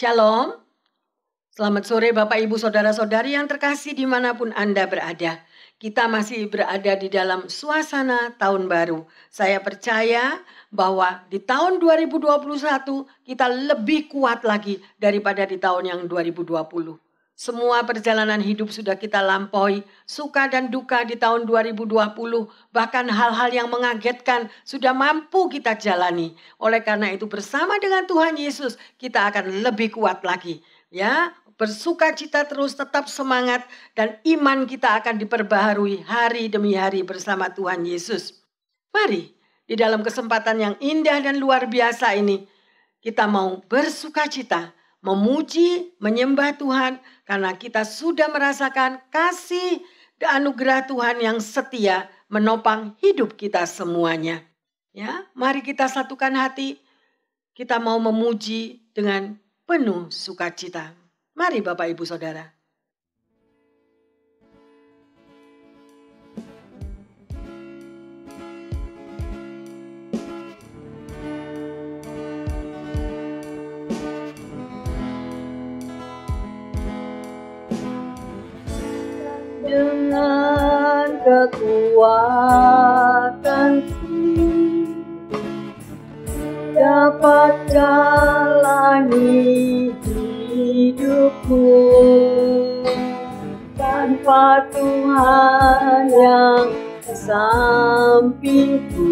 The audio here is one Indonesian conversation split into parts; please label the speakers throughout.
Speaker 1: Shalom, selamat sore Bapak Ibu Saudara-saudari yang terkasih dimanapun Anda berada. Kita masih berada di dalam suasana tahun baru. Saya percaya bahwa di tahun 2021 kita lebih kuat lagi daripada di tahun yang 2020. Semua perjalanan hidup sudah kita lampaui, suka dan duka di tahun 2020, bahkan hal-hal yang mengagetkan sudah mampu kita jalani. Oleh karena itu bersama dengan Tuhan Yesus kita akan lebih kuat lagi. Ya, bersukacita terus, tetap semangat, dan iman kita akan diperbaharui hari demi hari bersama Tuhan Yesus. Mari di dalam kesempatan yang indah dan luar biasa ini kita mau bersukacita, memuji, menyembah Tuhan karena kita sudah merasakan kasih dan anugerah Tuhan yang setia menopang hidup kita semuanya. Ya, mari kita satukan hati, kita mau memuji dengan penuh sukacita. Mari Bapak Ibu Saudara.
Speaker 2: Dengan kekuatanku dapat jalani hidupku tanpa Tuhan yang di sampingku.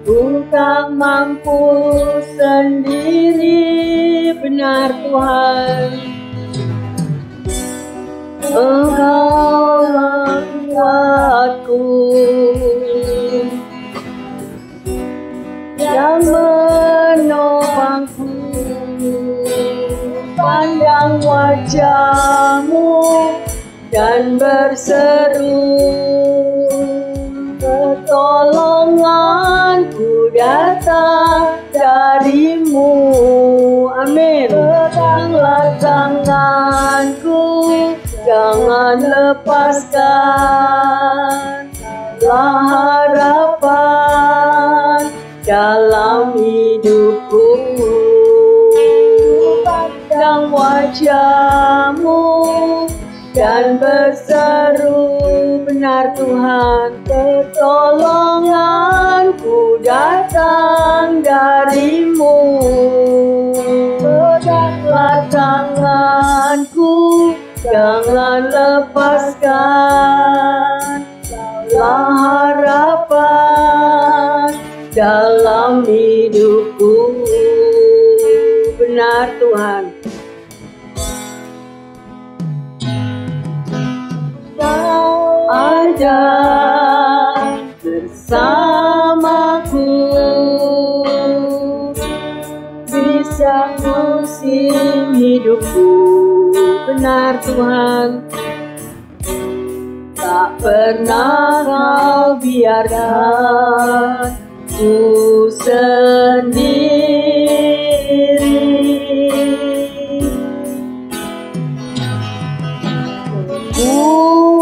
Speaker 2: Ku tak mampu sendiri, benar Tuhan. Engkaulah kuatku yang menopangku. Pandang wajah-Mu dan berseru, pertolonganku datang dari-Mu. Amin. Peganglah tanganku, jangan lepaskan, lah harapan dalam hidupku. Pandang wajah-Mu dan berseru, benar Tuhan, pertolonganku datang dari-Mu. Peganglah tanganku, jangan lepaskan, lah harapan dalam hidupku. Benar Tuhan. Kau ada bersamaku, bisa musim hidupku. Benar Tuhan, tak pernah Kau biarkan ku sendiri.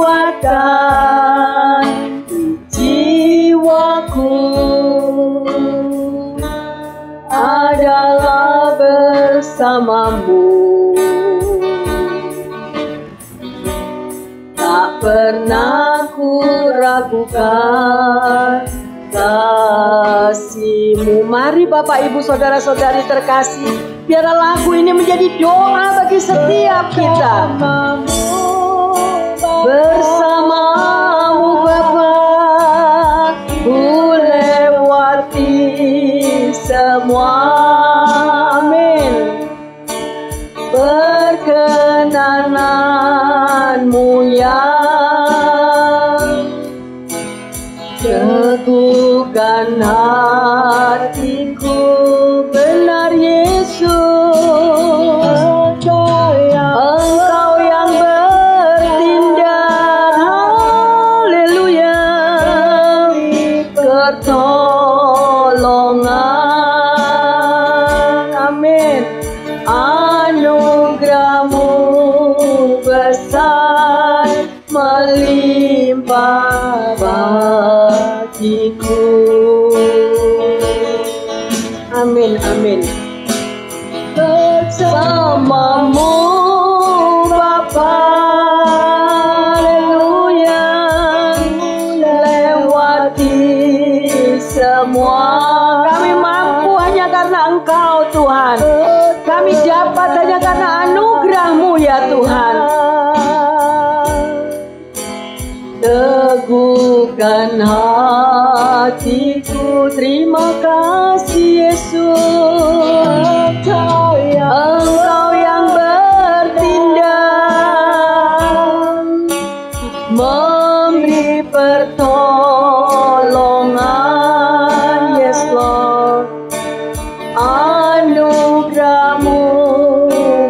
Speaker 2: Kekuatan di jiwaku adalah bersama-Mu. Tak pernah ku ragukan kasih-Mu. Mari Bapak Ibu Saudara-saudari terkasih, biarlah lagu ini menjadi doa bagi setiap kita. Bersama-Mu Bapa, ku lewati semua. Amin. Perkenanan-Mu yang teguhkan hatiku, benar Yesus. Engkau yang bertindak, haleluya, pertolongan, amin. Anugerah-Mu besar melimpah bagiku. Amin, amin. bersamamu Bapa. Haleluya. Lewati semua. Kami mampu hanya karena Engkau Tuhan. Kami dapat hanya karena anugerah-Mu ya Tuhan. Teguhkan hatiku, terima kasih Yesus. Engkau yang bertindak, memberi pertolongan, yes Lord. Anugerah-Mu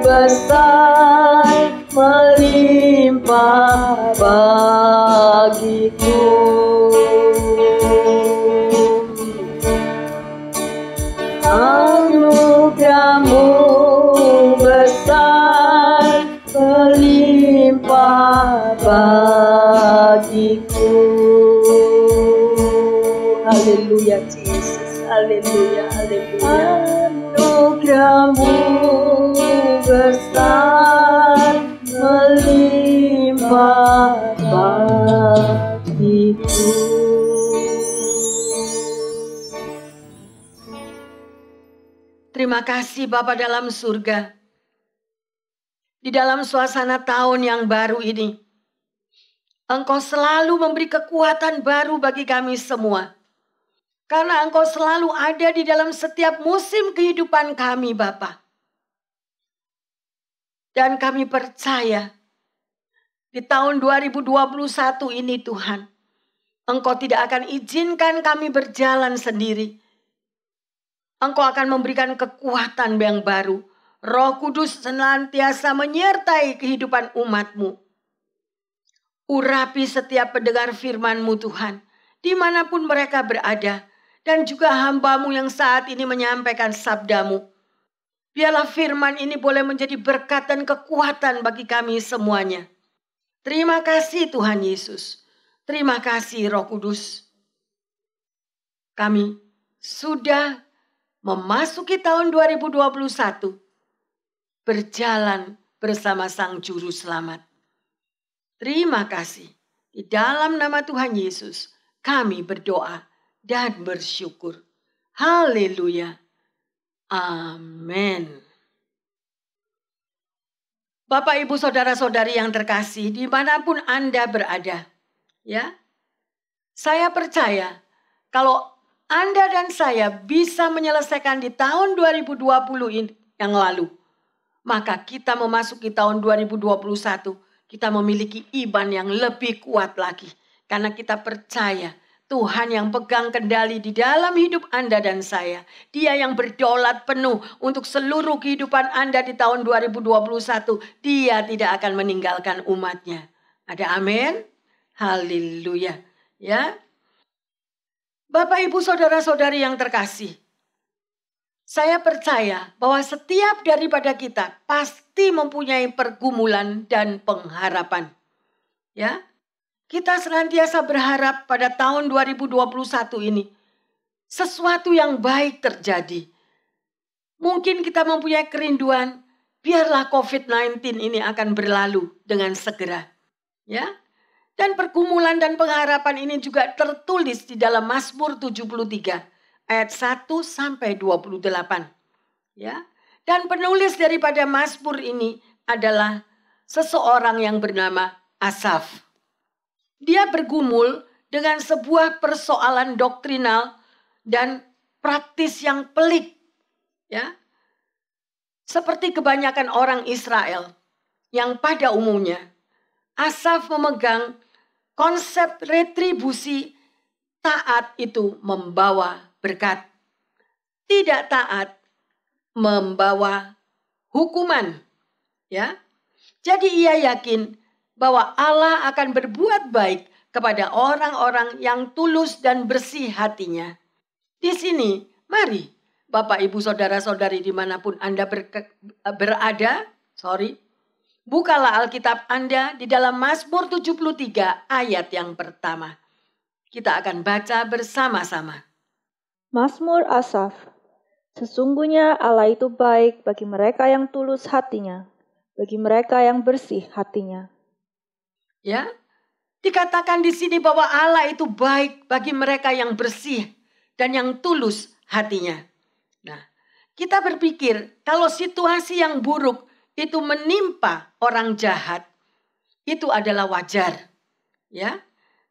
Speaker 2: besar, melimpah bagiku. Anugerah-Mu besar, melimpah bagiku. Haleluya Yesus, haleluya, haleluya. Anugerah-Mu besar, melimpah bagiku.
Speaker 1: Terima kasih Bapa dalam surga. Di dalam suasana tahun yang baru ini, Engkau selalu memberi kekuatan baru bagi kami semua. Karena Engkau selalu ada di dalam setiap musim kehidupan kami Bapa. Dan kami percaya di tahun 2021 ini Tuhan, Engkau tidak akan izinkan kami berjalan sendiri. Engkau akan memberikan kekuatan yang baru. Roh Kudus senantiasa menyertai kehidupan umat-Mu. Urapi setiap pendengar firman-Mu Tuhan, dimanapun mereka berada. Dan juga hamba-Mu yang saat ini menyampaikan sabda-Mu. Biarlah firman ini boleh menjadi berkat dan kekuatan bagi kami semuanya. Terima kasih Tuhan Yesus. Terima kasih Roh Kudus. Kami sudah memasuki tahun 2021. Berjalan bersama Sang Juru Selamat. Terima kasih. Di dalam nama Tuhan Yesus kami berdoa dan bersyukur. Haleluya. Amin. Bapak, Ibu, Saudara-saudari yang terkasih, dimanapun Anda berada, ya, saya percaya kalau Anda dan saya bisa menyelesaikan di tahun 2020 yang lalu, maka kita memasuki tahun 2021, kita memiliki iman yang lebih kuat lagi. Karena kita percaya Tuhan yang pegang kendali di dalam hidup Anda dan saya. Dia yang berdaulat penuh untuk seluruh kehidupan Anda di tahun 2021. Dia tidak akan meninggalkan umatnya. Ada amin? Haleluya. Ya. Bapak, Ibu, Saudara-saudari yang terkasih. Saya percaya bahwa setiap daripada kita pasti mempunyai pergumulan dan pengharapan. Ya. Kita senantiasa berharap pada tahun 2021 ini sesuatu yang baik terjadi. Mungkin kita mempunyai kerinduan, biarlah COVID-19 ini akan berlalu dengan segera. Ya. Dan pergumulan dan pengharapan ini juga tertulis di dalam Mazmur 73 ayat 1 sampai 28. Ya. Dan penulis daripada Mazmur ini adalah seseorang yang bernama Asaf. Dia bergumul dengan sebuah persoalan doktrinal dan praktis yang pelik. Ya. Seperti kebanyakan orang Israel yang pada umumnya Asaf memegang konsep retribusi, taat itu membawa berkat. Tidak taat membawa hukuman. Ya. Jadi ia yakin bahwa Allah akan berbuat baik kepada orang-orang yang tulus dan bersih hatinya. Di sini, mari Bapak, Ibu, Saudara-saudari dimanapun Anda berada, bukalah Alkitab Anda di dalam Mazmur 73 ayat yang pertama. Kita akan baca bersama-sama.
Speaker 3: Mazmur Asaf. Sesungguhnya Allah itu baik bagi mereka yang tulus hatinya, bagi mereka yang bersih hatinya.
Speaker 1: Ya, dikatakan di sini bahwa Allah itu baik bagi mereka yang bersih dan yang tulus hatinya. Nah, kita berpikir kalau situasi yang buruk itu menimpa orang jahat, itu adalah wajar. Ya,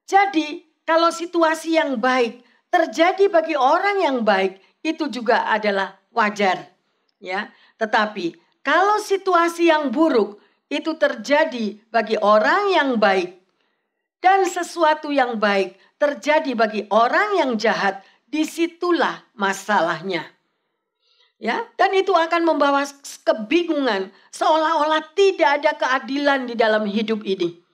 Speaker 1: jadi kalau situasi yang baik terjadi bagi orang yang baik, itu juga adalah wajar. Ya, tetapi kalau situasi yang buruk itu terjadi bagi orang yang baik dan sesuatu yang baik terjadi bagi orang yang jahat, disitulah masalahnya. Ya, dan itu akan membawa kebingungan, seolah-olah tidak ada keadilan di dalam hidup ini.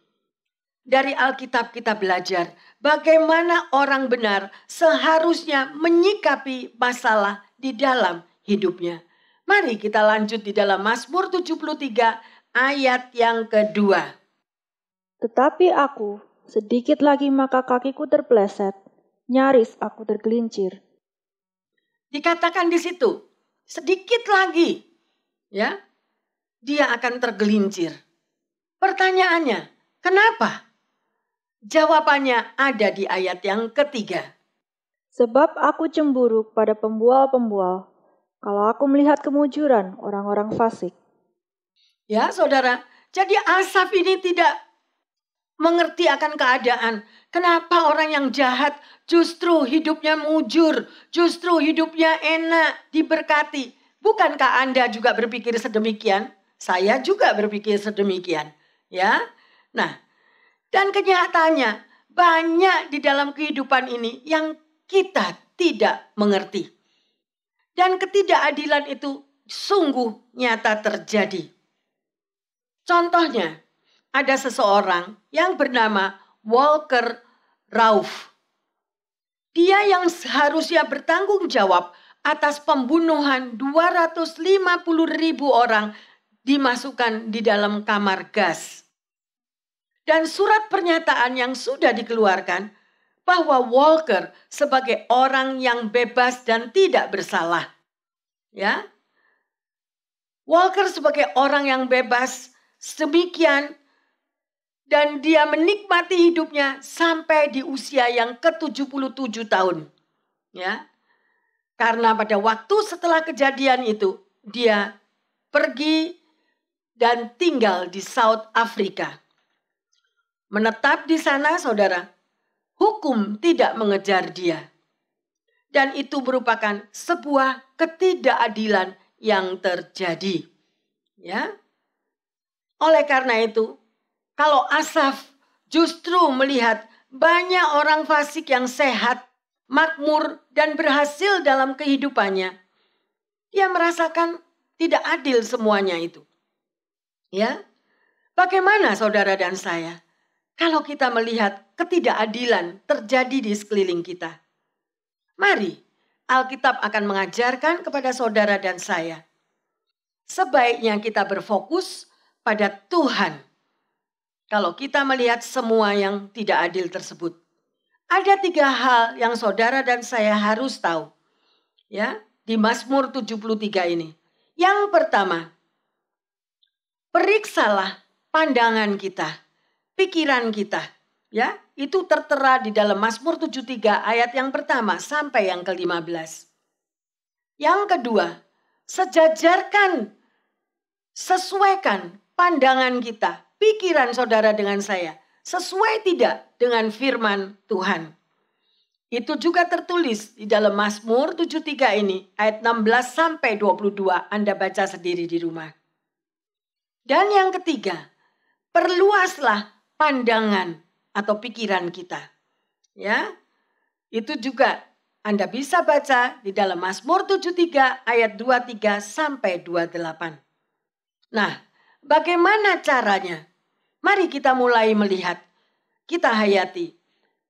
Speaker 1: Dari Alkitab kita belajar bagaimana orang benar seharusnya menyikapi masalah di dalam hidupnya. Mari kita lanjut di dalam Mazmur 73 ayat yang kedua.
Speaker 3: Tetapi aku, sedikit lagi maka kakiku terpeleset, nyaris aku tergelincir.
Speaker 1: Dikatakan di situ, sedikit lagi, ya, dia akan tergelincir. Pertanyaannya, kenapa? Jawabannya ada di ayat yang ketiga.
Speaker 3: Sebab aku cemburu pada pembual-pembual, kalau aku melihat kemujuran orang-orang fasik.
Speaker 1: Ya saudara, jadi Asaf ini tidak mengerti akan keadaan. Kenapa orang yang jahat justru hidupnya mujur, justru hidupnya enak, diberkati. Bukankah Anda juga berpikir sedemikian? Saya juga berpikir sedemikian. Ya, nah. Dan kenyataannya banyak di dalam kehidupan ini yang kita tidak mengerti. Dan ketidakadilan itu sungguh nyata terjadi. Contohnya, ada seseorang yang bernama Walker Rauf. Dia yang seharusnya bertanggung jawab atas pembunuhan 250.000 orang dimasukkan di dalam kamar gas. Dan surat pernyataan yang sudah dikeluarkan bahwa Walker sebagai orang yang bebas dan tidak bersalah. Ya. Walker sebagai orang yang bebas sedemikian dan dia menikmati hidupnya sampai di usia yang ke-77 tahun. Ya. Karena pada waktu setelah kejadian itu dia pergi dan tinggal di South Africa. Menetap di sana, saudara, hukum tidak mengejar dia. Dan itu merupakan sebuah ketidakadilan yang terjadi. Ya. Oleh karena itu, kalau Asaf justru melihat banyak orang fasik yang sehat, makmur, dan berhasil dalam kehidupannya, dia merasakan tidak adil semuanya itu. Ya. Bagaimana saudara dan saya? Kalau kita melihat ketidakadilan terjadi di sekeliling kita. Mari, Alkitab akan mengajarkan kepada saudara dan saya. Sebaiknya kita berfokus pada Tuhan. Kalau kita melihat semua yang tidak adil tersebut. Ada 3 hal yang saudara dan saya harus tahu. Ya, di Mazmur 73 ini. Yang pertama, periksalah pandangan kita. Pikiran kita, ya, itu tertera di dalam Mazmur 73 ayat yang pertama sampai yang ke-15. Yang kedua, sesuaikan pandangan kita, pikiran saudara dengan saya, sesuai tidak dengan firman Tuhan. Itu juga tertulis di dalam Mazmur 73 ini, ayat 16 sampai 22, Anda baca sendiri di rumah. Dan yang ketiga, perluaslah pandangan atau pikiran kita. Ya. Itu juga Anda bisa baca di dalam Mazmur 73 ayat 23 sampai 28. Nah, bagaimana caranya? Mari kita mulai melihat. Kita hayati.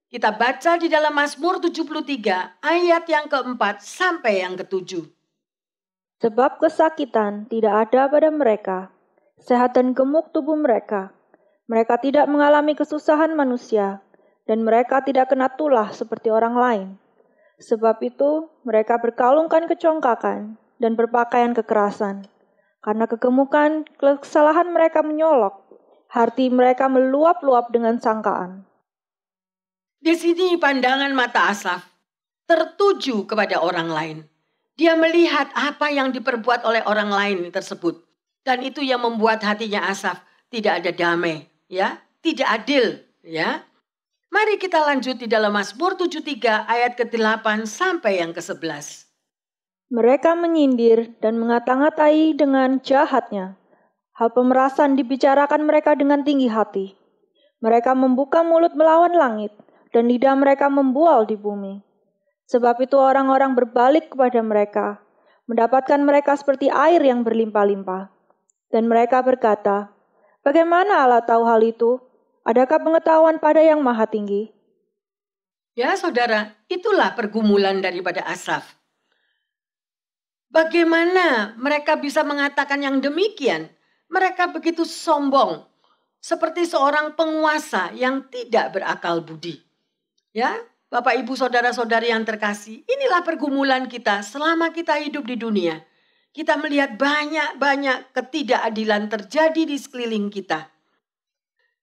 Speaker 1: Kita baca di dalam Mazmur 73 ayat yang keempat sampai yang ke-7.
Speaker 3: Sebab kesakitan tidak ada pada mereka, sehat dan gemuk tubuh mereka. Mereka tidak mengalami kesusahan manusia, dan mereka tidak kena tulah seperti orang lain. Sebab itu mereka berkalungkan kecongkakan dan berpakaian kekerasan. Karena kegemukan kesalahan mereka menyolok, hati mereka meluap-luap dengan sangkaan.
Speaker 1: Di sini pandangan mata Asaf tertuju kepada orang lain. Dia melihat apa yang diperbuat oleh orang lain tersebut. Dan itu yang membuat hatinya Asaf tidak ada damai, ya, tidak adil, ya. Mari kita lanjut di dalam Mazmur 73 ayat ke-8 sampai yang ke-11.
Speaker 3: Mereka menyindir dan mengata-ngatai dengan jahatnya. Hal pemerasan dibicarakan mereka dengan tinggi hati. Mereka membuka mulut melawan langit, dan lidah mereka membual di bumi. Sebab itu orang-orang berbalik kepada mereka, mendapatkan mereka seperti air yang berlimpah-limpah. Dan mereka berkata, bagaimana Allah tahu hal itu? Adakah pengetahuan pada yang maha tinggi?
Speaker 1: Ya saudara, itulah pergumulan daripada Asaf. Bagaimana mereka bisa mengatakan yang demikian? Mereka begitu sombong, seperti seorang penguasa yang tidak berakal budi. Ya, Bapak Ibu saudara-saudari yang terkasih, inilah pergumulan kita selama kita hidup di dunia. Kita melihat banyak-banyak ketidakadilan terjadi di sekeliling kita.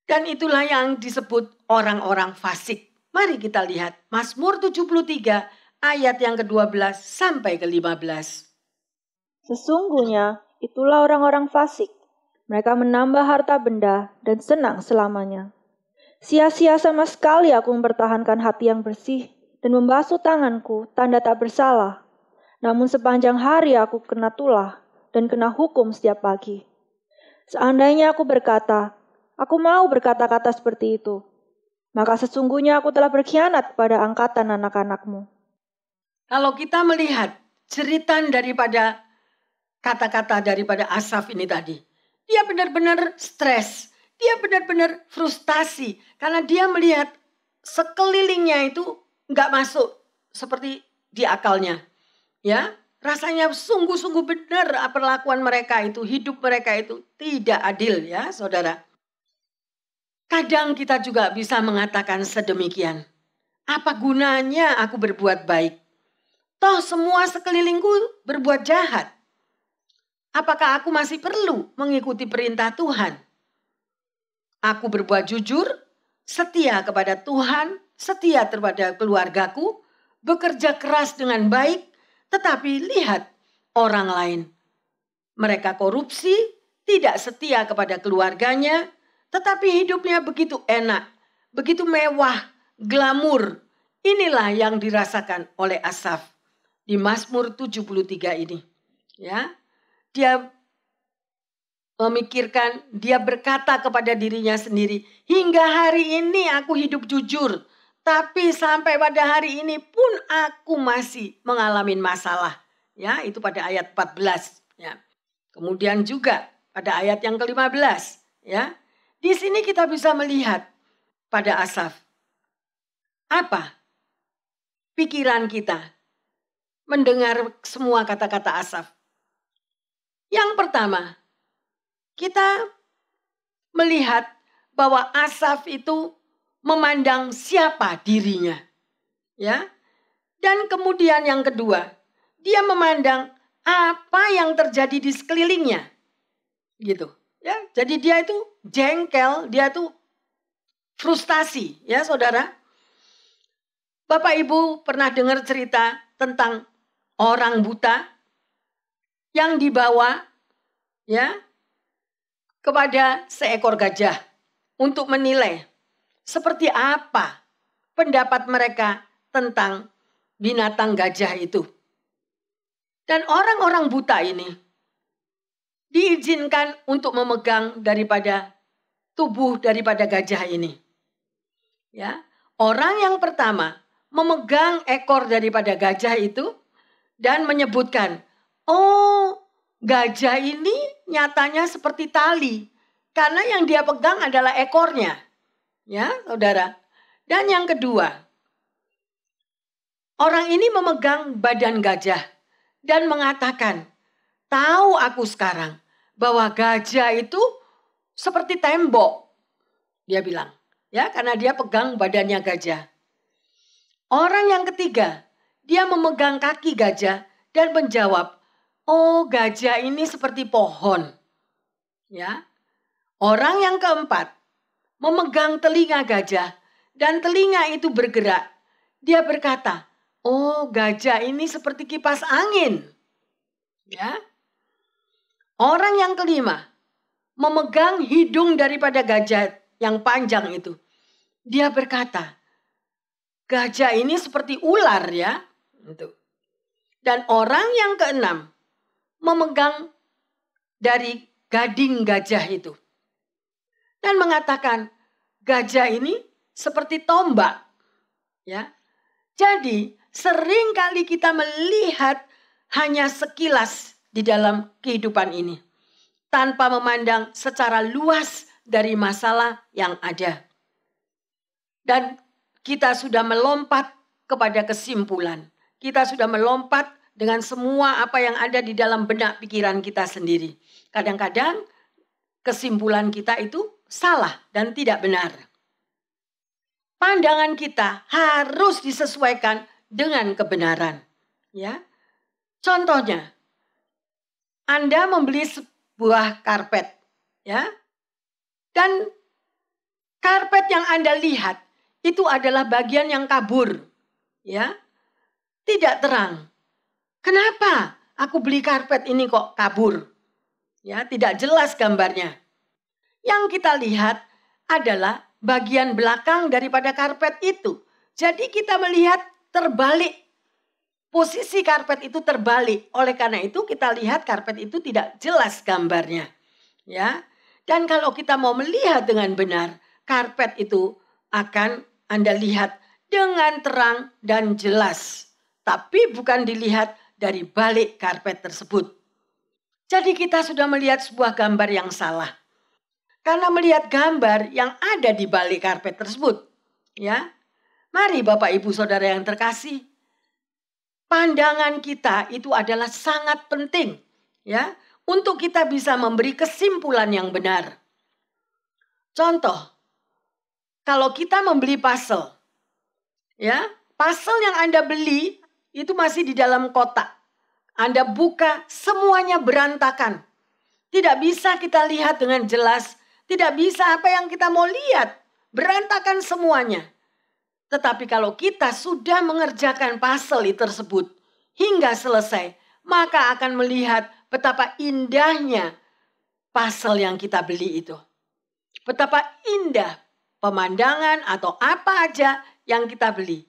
Speaker 1: Dan itulah yang disebut orang-orang fasik. Mari kita lihat Mazmur 73 ayat yang ke-12 sampai ke-15.
Speaker 3: Sesungguhnya itulah orang-orang fasik. Mereka menambah harta benda dan senang selamanya. Sia-sia sama sekali aku mempertahankan hati yang bersih dan membasuh tanganku tanda tak bersalah. Namun sepanjang hari aku kena tulah dan kena hukum setiap pagi. Seandainya aku berkata, aku mau berkata-kata seperti itu, maka sesungguhnya aku telah berkhianat pada angkatan anak-anakmu.
Speaker 1: Kalau kita melihat cerita daripada kata-kata daripada Asaf ini tadi, dia benar-benar stres. Dia benar-benar frustasi karena dia melihat sekelilingnya itu nggak masuk seperti di akalnya. Ya, rasanya sungguh-sungguh benar perlakuan mereka itu, hidup mereka itu tidak adil ya saudara. Kadang kita juga bisa mengatakan sedemikian. Apa gunanya aku berbuat baik? Toh semua sekelilingku berbuat jahat. Apakah aku masih perlu mengikuti perintah Tuhan? Aku berbuat jujur, setia kepada Tuhan, setia kepada keluargaku, bekerja keras dengan baik, tetapi lihat orang lain. Mereka korupsi, tidak setia kepada keluarganya, tetapi hidupnya begitu enak, begitu mewah, glamur. Inilah yang dirasakan oleh Asaf di Mazmur 73 ini. Ya, dia memikirkan, dia berkata kepada dirinya sendiri, hingga hari ini aku hidup jujur, tapi sampai pada hari ini pun aku masih mengalami masalah. Ya, itu pada ayat 14. Ya. Kemudian juga pada ayat yang ke-15. Ya, di sini kita bisa melihat pada Asaf. Apa pikiran kita mendengar semua kata-kata Asaf? Yang pertama, kita melihat bahwa Asaf itu memandang siapa dirinya. Ya. Dan kemudian yang kedua, dia memandang apa yang terjadi di sekelilingnya. Gitu. Ya, jadi dia itu jengkel, dia itu frustasi, ya saudara. Bapak Ibu pernah dengar cerita tentang orang buta yang dibawa ya kepada seekor gajah untuk menilai seperti apa pendapat mereka tentang binatang gajah itu. Dan orang-orang buta ini diizinkan untuk memegang daripada tubuh daripada gajah ini. Ya, orang yang pertama memegang ekor daripada gajah itu dan menyebutkan, oh, gajah ini nyatanya seperti tali. Karena yang dia pegang adalah ekornya. Ya, saudara. Dan yang kedua, orang ini memegang badan gajah dan mengatakan, tahu aku sekarang bahwa gajah itu seperti tembok. Dia bilang, ya, karena dia pegang badannya gajah. Orang yang ketiga, dia memegang kaki gajah dan menjawab, "Oh, gajah ini seperti pohon." Ya. Orang yang keempat memegang telinga gajah dan telinga itu bergerak. Dia berkata, "Oh, gajah ini seperti kipas angin." Ya. Orang yang kelima memegang hidung daripada gajah yang panjang itu. Dia berkata, "Gajah ini seperti ular ya." Dan orang yang keenam memegang dari gading gajah itu. Dan mengatakan, gajah ini seperti tombak. Ya. Jadi sering kali kita melihat hanya sekilas di dalam kehidupan ini. Tanpa memandang secara luas dari masalah yang ada. Dan kita sudah melompat kepada kesimpulan. Kita sudah melompat dengan semua apa yang ada di dalam benak pikiran kita sendiri. Kadang-kadang kesimpulan kita itu salah dan tidak benar. Pandangan kita harus disesuaikan dengan kebenaran. Ya. Contohnya, Anda membeli sebuah karpet, ya. Dan karpet yang Anda lihat itu adalah bagian yang kabur, ya. Tidak terang. Kenapa aku beli karpet ini kok kabur? Ya, tidak jelas gambarnya. Yang kita lihat adalah bagian belakang daripada karpet itu. Jadi kita melihat terbalik. Posisi karpet itu terbalik. Oleh karena itu kita lihat karpet itu tidak jelas gambarnya. Ya. Dan kalau kita mau melihat dengan benar, karpet itu akan Anda lihat dengan terang dan jelas. Tapi bukan dilihat dari balik karpet tersebut. Jadi kita sudah melihat sebuah gambar yang salah. Karena melihat gambar yang ada di balik karpet tersebut. Ya. Mari Bapak Ibu Saudara yang terkasih. Pandangan kita itu adalah sangat penting. Ya. Untuk kita bisa memberi kesimpulan yang benar. Contoh. Kalau kita membeli puzzle. Ya. Puzzle yang Anda beli itu masih di dalam kotak. Anda buka semuanya berantakan. Tidak bisa kita lihat dengan jelas. Tidak bisa apa yang kita mau lihat. Berantakan semuanya. Tetapi kalau kita sudah mengerjakan puzzle tersebut hingga selesai, maka akan melihat betapa indahnya puzzle yang kita beli itu. Betapa indah pemandangan atau apa aja yang kita beli.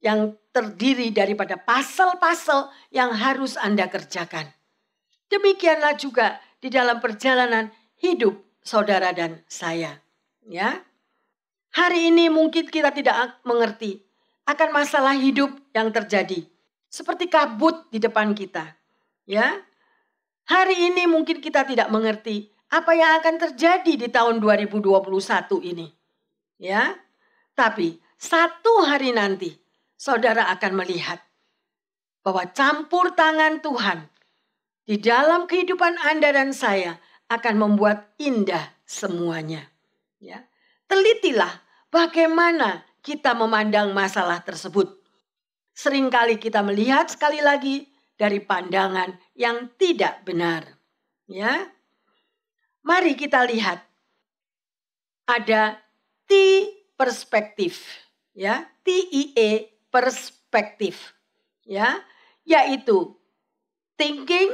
Speaker 1: Yang terdiri daripada puzzle-puzzle yang harus Anda kerjakan. Demikianlah juga di dalam perjalanan hidup saudara dan saya. Ya. Hari ini mungkin kita tidak mengerti akan masalah hidup yang terjadi. Seperti kabut di depan kita. Ya. Hari ini mungkin kita tidak mengerti apa yang akan terjadi di tahun 2021 ini. Ya. Tapi satu hari nanti saudara akan melihat bahwa campur tangan Tuhan di dalam kehidupan Anda dan saya akan membuat indah semuanya. Ya. Telitilah bagaimana kita memandang masalah tersebut. Seringkali kita melihat sekali lagi dari pandangan yang tidak benar. Ya. Mari kita lihat. Ada T perspektif. Ya, TIE perspektif. Ya, yaitu thinking,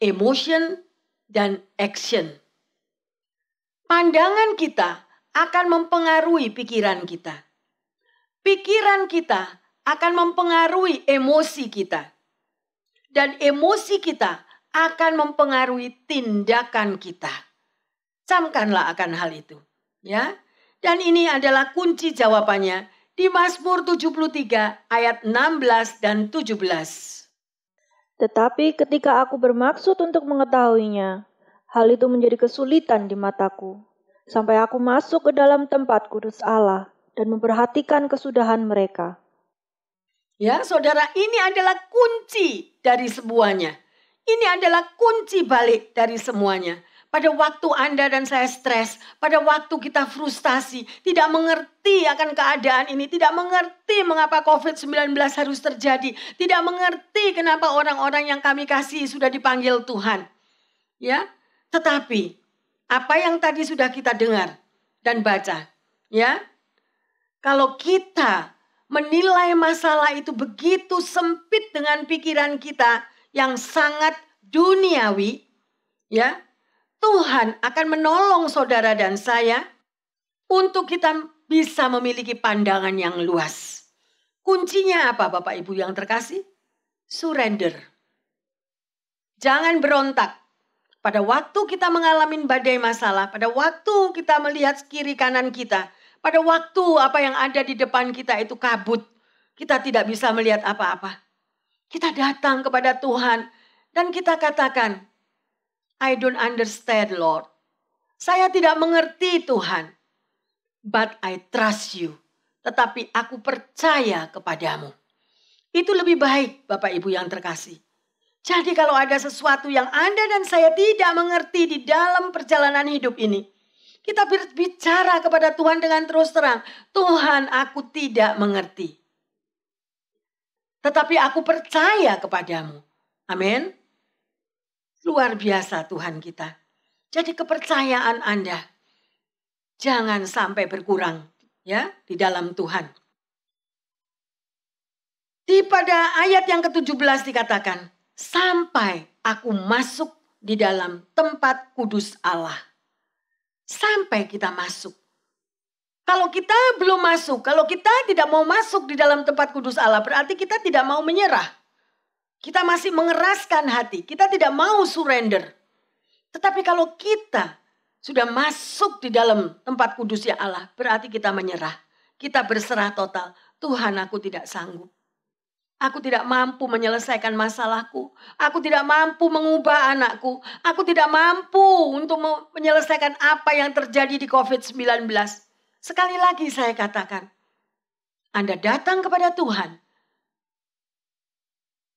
Speaker 1: emotion, dan action. Pandangan kita akan mempengaruhi pikiran kita. Pikiran kita akan mempengaruhi emosi kita. Dan emosi kita akan mempengaruhi tindakan kita. Camkanlah akan hal itu. Ya. Dan ini adalah kunci jawabannya di Mazmur 73 ayat 16 dan 17.
Speaker 3: Tetapi ketika aku bermaksud untuk mengetahuinya, hal itu menjadi kesulitan di mataku. Sampai aku masuk ke dalam tempat kudus Allah dan memperhatikan kesudahan mereka.
Speaker 1: Ya, saudara, ini adalah kunci dari semuanya. Ini adalah kunci balik dari semuanya. Pada waktu Anda dan saya stres, pada waktu kita frustasi, tidak mengerti akan keadaan ini, tidak mengerti mengapa COVID-19 harus terjadi, tidak mengerti kenapa orang-orang yang kami kasih sudah dipanggil Tuhan. Ya, tetapi apa yang tadi sudah kita dengar dan baca, ya, kalau kita menilai masalah itu begitu sempit dengan pikiran kita yang sangat duniawi, ya, Tuhan akan menolong saudara dan saya untuk kita bisa memiliki pandangan yang luas. Kuncinya apa Bapak Ibu yang terkasih? Surrender. Jangan berontak. Pada waktu kita mengalami badai masalah, pada waktu kita melihat kiri kanan kita, pada waktu apa yang ada di depan kita itu kabut, kita tidak bisa melihat apa-apa. Kita datang kepada Tuhan dan kita katakan, I don't understand, Lord. Saya tidak mengerti, Tuhan. But I trust you. Tetapi aku percaya kepadamu. Itu lebih baik, Bapak Ibu yang terkasih. Jadi kalau ada sesuatu yang Anda dan saya tidak mengerti di dalam perjalanan hidup ini, kita berbicara kepada Tuhan dengan terus terang. Tuhan, aku tidak mengerti. Tetapi aku percaya kepadamu. Amin. Luar biasa Tuhan kita. Jadi kepercayaan Anda jangan sampai berkurang ya di dalam Tuhan. Pada ayat yang ke-17 dikatakan, sampai aku masuk di dalam tempat kudus Allah. Sampai kita masuk. Kalau kita belum masuk, kalau kita tidak mau masuk di dalam tempat kudus Allah, berarti kita tidak mau menyerah. Kita masih mengeraskan hati, kita tidak mau surrender. Tetapi kalau kita sudah masuk di dalam tempat kudusnya Allah, berarti kita menyerah. Kita berserah total. Tuhan, aku tidak sanggup. Aku tidak mampu menyelesaikan masalahku. Aku tidak mampu mengubah anakku. Aku tidak mampu untuk menyelesaikan apa yang terjadi di COVID-19. Sekali lagi saya katakan, Anda datang kepada Tuhan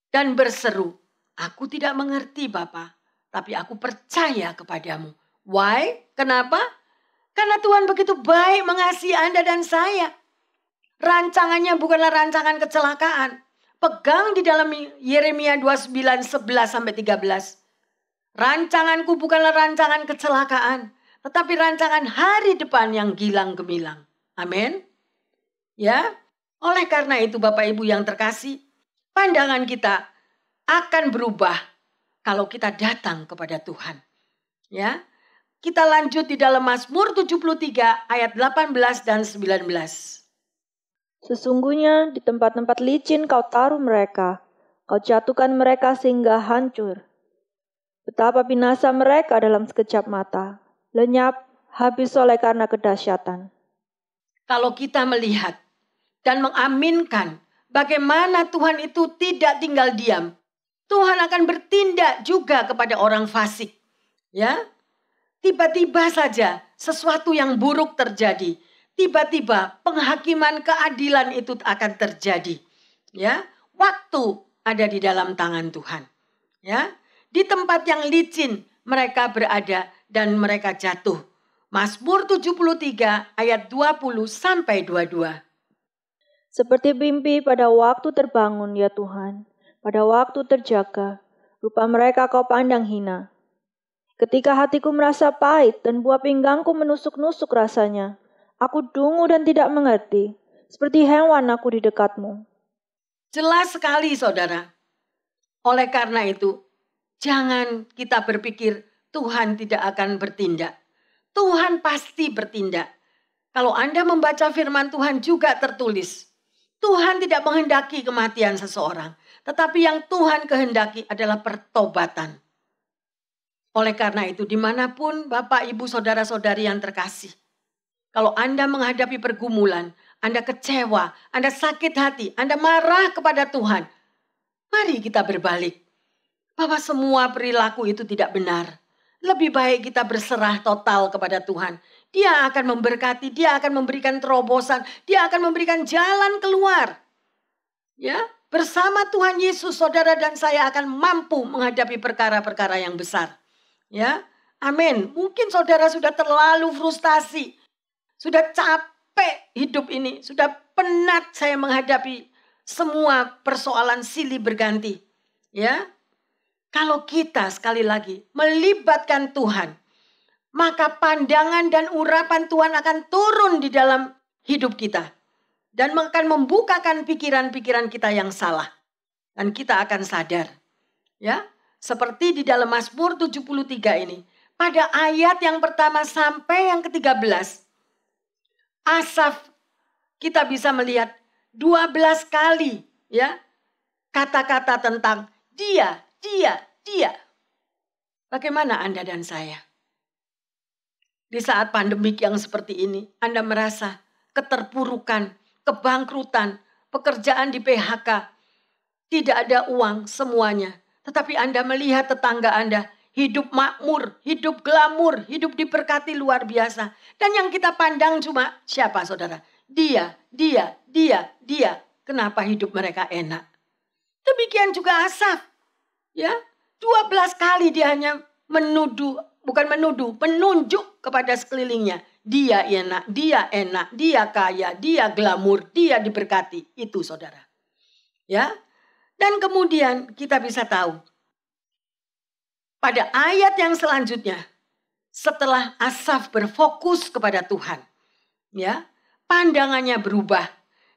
Speaker 1: dan berseru, aku tidak mengerti Bapa, tapi aku percaya kepadamu. Why? Kenapa? Karena Tuhan begitu baik mengasihi Anda dan saya. Rancangannya bukanlah rancangan kecelakaan. Pegang di dalam Yeremia 29:11-13. Rancanganku bukanlah rancangan kecelakaan, tetapi rancangan hari depan yang gilang gemilang. Amin. Ya. Oleh karena itu Bapak Ibu yang terkasih, pandangan kita akan berubah kalau kita datang kepada Tuhan. Ya. Kita lanjut di dalam Mazmur 73 ayat 18 dan 19.
Speaker 3: Sesungguhnya di tempat-tempat licin kau taruh mereka, kau jatuhkan mereka sehingga hancur. Betapa binasa mereka dalam sekejap mata, lenyap, habis oleh karena kedahsyatan.
Speaker 1: Kalau kita melihat dan mengaminkan bagaimana Tuhan itu tidak tinggal diam, Tuhan akan bertindak juga kepada orang fasik. Ya, tiba-tiba saja sesuatu yang buruk terjadi. Tiba-tiba penghakiman keadilan itu akan terjadi. Ya, waktu ada di dalam tangan Tuhan. Ya, di tempat yang licin mereka berada dan mereka jatuh. Mazmur 73 ayat 20-22.
Speaker 3: Seperti mimpi pada waktu terbangun ya Tuhan, pada waktu terjaga, rupa mereka kau pandang hina. Ketika hatiku merasa pahit dan buah pinggangku menusuk-nusuk rasanya, aku dungu dan tidak mengerti, seperti hewan aku di dekatmu.
Speaker 1: Jelas sekali saudara. Oleh karena itu, jangan kita berpikir Tuhan tidak akan bertindak. Tuhan pasti bertindak. Kalau Anda membaca firman Tuhan juga tertulis, Tuhan tidak menghendaki kematian seseorang, tetapi yang Tuhan kehendaki adalah pertobatan. Oleh karena itu, dimanapun Bapak, Ibu, Saudara-saudari yang terkasih, kalau Anda menghadapi pergumulan, Anda kecewa, Anda sakit hati, Anda marah kepada Tuhan, mari kita berbalik. Bahwa semua perilaku itu tidak benar. Lebih baik kita berserah total kepada Tuhan. Dia akan memberkati, Dia akan memberikan terobosan, Dia akan memberikan jalan keluar. Ya, bersama Tuhan Yesus, saudara dan saya akan mampu menghadapi perkara-perkara yang besar. Ya, Amin. Mungkin saudara sudah terlalu frustasi. Sudah capek hidup ini. Sudah penat saya menghadapi semua persoalan silih berganti. Ya. Kalau kita sekali lagi melibatkan Tuhan, maka pandangan dan urapan Tuhan akan turun di dalam hidup kita. Dan akan membukakan pikiran-pikiran kita yang salah. Dan kita akan sadar. Ya, seperti di dalam Mazmur 73 ini. Pada ayat yang pertama sampai yang ke-13. Asaf, kita bisa melihat 12 kali ya kata-kata tentang dia. Bagaimana Anda dan saya? Di saat pandemik yang seperti ini, Anda merasa keterpurukan, kebangkrutan, pekerjaan di PHK, tidak ada uang semuanya. Tetapi Anda melihat tetangga Anda hidup makmur, hidup glamur, hidup diberkati luar biasa. Dan yang kita pandang cuma siapa saudara? Dia. Kenapa hidup mereka enak? Demikian juga Asaf. Ya, 12 kali dia hanya menunjuk kepada sekelilingnya. Dia enak, dia kaya, dia glamur, dia diberkati. Itu saudara. Ya. Dan kemudian kita bisa tahu. Pada ayat yang selanjutnya. Setelah Asaf berfokus kepada Tuhan. Ya. Pandangannya berubah.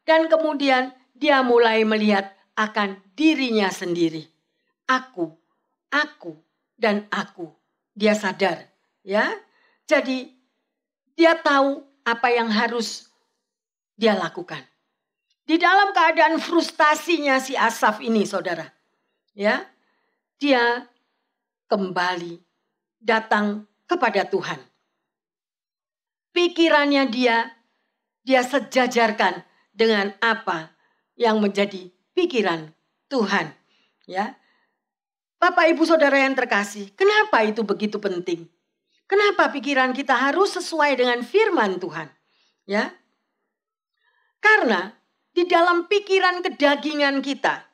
Speaker 1: Dan kemudian dia mulai melihat akan dirinya sendiri. Aku, dan aku. Dia sadar. Ya. Jadi dia tahu apa yang harus dia lakukan. Di dalam keadaan frustasinya si Asaf ini saudara. Ya, dia kembali datang kepada Tuhan. Pikirannya dia sejajarkan dengan apa yang menjadi pikiran Tuhan. Ya, Bapak Ibu Saudara yang terkasih, kenapa itu begitu penting? Kenapa pikiran kita harus sesuai dengan firman Tuhan? Ya. Karena di dalam pikiran kedagingan kita,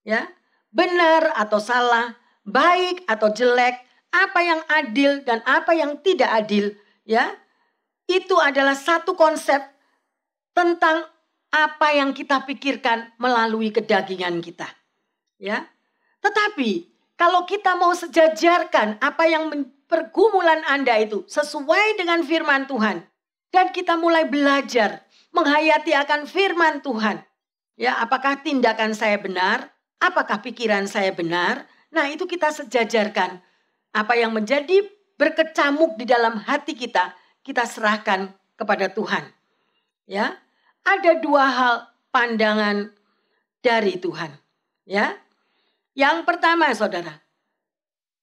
Speaker 1: ya, benar atau salah, baik atau jelek, apa yang adil dan apa yang tidak adil, ya, itu adalah satu konsep tentang apa yang kita pikirkan melalui kedagingan kita. Ya. Tetapi kalau kita mau sejajarkan apa yang pergumulan Anda itu sesuai dengan firman Tuhan. Dan kita mulai belajar menghayati akan firman Tuhan. Ya, apakah tindakan saya benar? Apakah pikiran saya benar? Nah, itu kita sejajarkan. Apa yang menjadi berkecamuk di dalam hati kita serahkan kepada Tuhan. Ya, ada dua hal pandangan dari Tuhan. Ya, yang pertama saudara,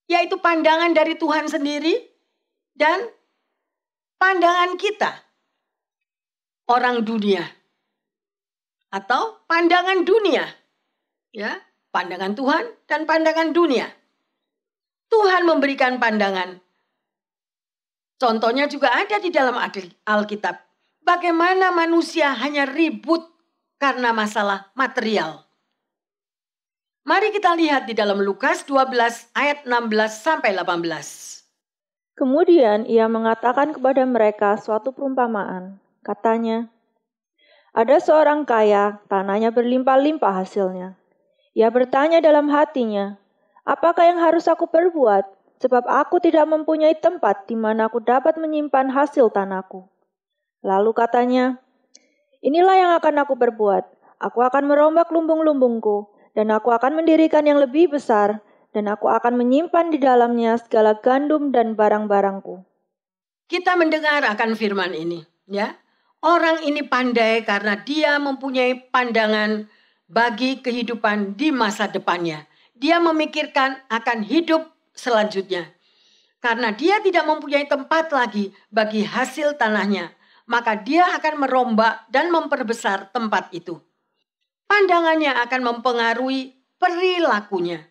Speaker 1: yaitu pandangan dari Tuhan sendiri dan pandangan kita, orang dunia. Atau pandangan dunia. Ya, pandangan Tuhan dan pandangan dunia. Tuhan memberikan pandangan. Contohnya juga ada di dalam Alkitab. Bagaimana manusia hanya ribut karena masalah material. Mari kita lihat di dalam Lukas 12 ayat 16 sampai 18.
Speaker 3: Kemudian ia mengatakan kepada mereka suatu perumpamaan. Katanya, ada seorang kaya, tanahnya berlimpah-limpah hasilnya. Ia bertanya dalam hatinya, apakah yang harus aku perbuat? Sebab aku tidak mempunyai tempat di mana aku dapat menyimpan hasil tanahku. Lalu katanya, inilah yang akan aku perbuat. Aku akan merombak lumbung-lumbungku. Dan aku akan mendirikan yang lebih besar, dan aku akan menyimpan di dalamnya segala gandum dan barang-barangku.
Speaker 1: Kita mendengar akan firman ini, ya. Orang ini pandai karena dia mempunyai pandangan bagi kehidupan di masa depannya. Dia memikirkan akan hidup selanjutnya. Karena dia tidak mempunyai tempat lagi bagi hasil tanahnya, maka dia akan merombak dan memperbesar tempat itu. Pandangannya akan mempengaruhi perilakunya.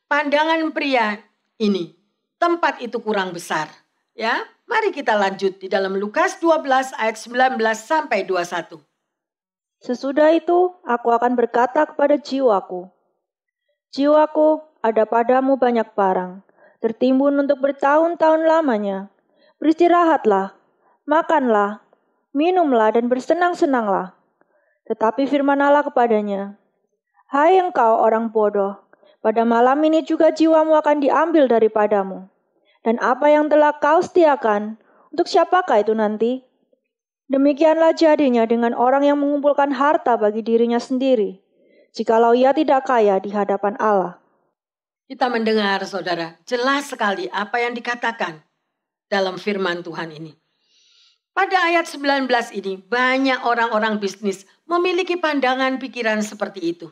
Speaker 1: Pandangan pria ini, tempat itu kurang besar. Ya, mari kita lanjut di dalam Lukas 12 ayat 19 sampai 21.
Speaker 3: Sesudah itu, aku akan berkata kepada jiwaku, jiwaku, ada padamu banyak barang. tertimbun untuk bertahun-tahun lamanya. Beristirahatlah, makanlah, minumlah dan bersenang-senanglah. Tetapi firman Allah kepadanya, "Hai engkau orang bodoh, pada malam ini juga jiwamu akan diambil daripadamu. Dan apa yang telah kau setiakan, untuk siapakah itu nanti?" Demikianlah jadinya dengan orang yang mengumpulkan harta bagi dirinya sendiri, jikalau ia tidak kaya di hadapan Allah.
Speaker 1: Kita mendengar, saudara, jelas sekali apa yang dikatakan dalam firman Tuhan ini. Pada ayat 19 ini, banyak orang-orang bisnis memiliki pandangan pikiran seperti itu.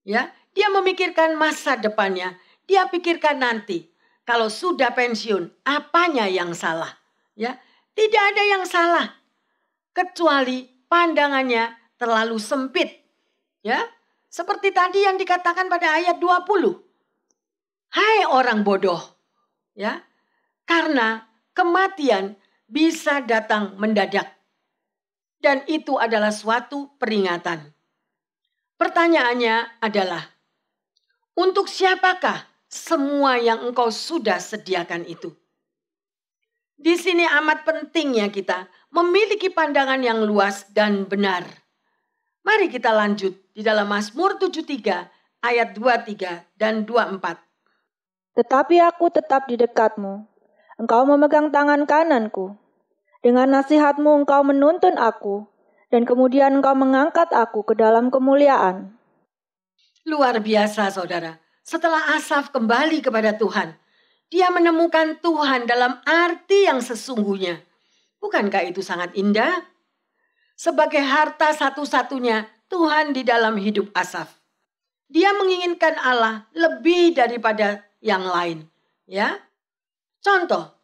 Speaker 1: Ya, dia memikirkan masa depannya, dia pikirkan nanti. Kalau sudah pensiun, apanya yang salah? Ya, tidak ada yang salah, kecuali pandangannya terlalu sempit. Ya, seperti tadi yang dikatakan pada ayat 20. Hai orang bodoh, ya, karena kematian bisa datang mendadak. Dan itu adalah suatu peringatan. Pertanyaannya adalah, untuk siapakah semua yang engkau sudah sediakan itu? Di sini amat pentingnya kita memiliki pandangan yang luas dan benar. Mari kita lanjut di dalam Mazmur 73 ayat 23 dan 24.
Speaker 3: Tetapi aku tetap di dekatmu. Engkau memegang tangan kananku. Dengan nasihatmu engkau menuntun aku, dan kemudian engkau mengangkat aku ke dalam kemuliaan.
Speaker 1: Luar biasa, saudara. Setelah Asaf kembali kepada Tuhan, dia menemukan Tuhan dalam arti yang sesungguhnya. Bukankah itu sangat indah? Sebagai harta satu-satunya Tuhan di dalam hidup Asaf. Dia menginginkan Allah lebih daripada yang lain. Ya, contoh,